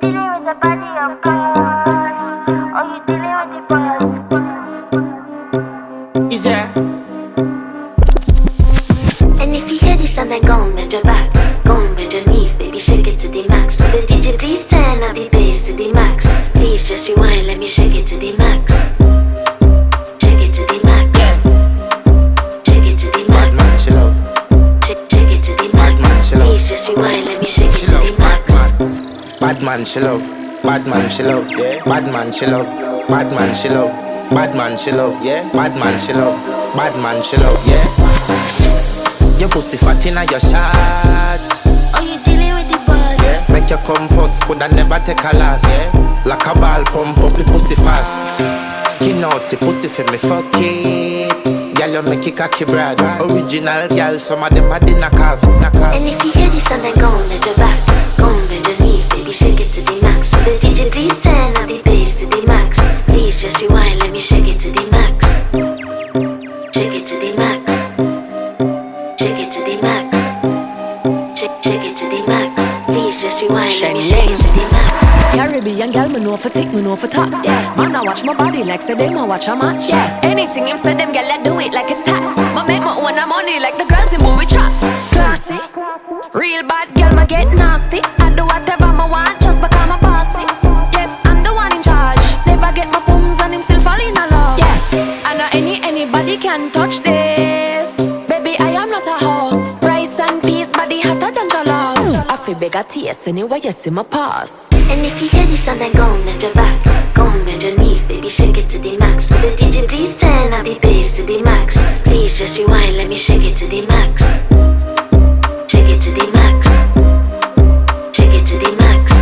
dealing with the body of course, or you dealing with the boss. Is there? And if you hear this and then go and bend your back, go and bend your knees, baby, shake it to the max. Will the DJ please turn up the bass to the max? Please just rewind, let me shake it to the max. Shake it to the max. Shake it to the max. Bad man, she love. Shake it to the max. Bad man, she love. Please just rewind, let me shake it She to love. the max. Bad man, she love. Bad man, she love. Yeah. Bad man, she love. Bad man, she love. Bad man, she love. Yeah. Bad man, she love. Bad man, she love. Yeah. Your pussy fat inna your shots. Oh, you dealing with the boss. Yeah. Make you come first, coulda never take a last. Yeah. Like a ball pump up the pussy fast. Skin out the pussy for me fuck it. Girl, you make it cocky brad. Original girl, some of them a dinner calf. And if you hear this and then go and bend your back, go and bend your knees, baby, shake it to the max. Will the DJ please turn up the bass to the max? Please just rewind, let me shake it to the max. Shake it to the max. Shake it to the max. Shake it to the max. Please just rewind, let me shake it to the max. Caribbean girl, me know for tick, me know for top. Yeah, man, I watch my body like say them I watch a match. Yeah, anything him say them girl, I do it like it's tax. But make my own money like the girls in movie trap. Classy, real bad girl, me get nasty. I do whatever I want just because I'm bossy. Yes, I'm the one in charge. Never get my phones and him still fall in love. Yes, I know anybody can touch this. Baby, I am not a hoe. Rice and peas, body hotter than jollof. I feel beg a taste anyway, you see my pass. And if you hear this and then go and bend your back, go and bend your knees, baby, shake it to the max. Will the DJ please turn up the bass to the max? Please just rewind, let me shake it to the max. Shake it to the max. Shake it to the max.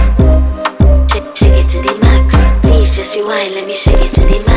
Shake it to the max. Please just rewind, let me shake it to the max.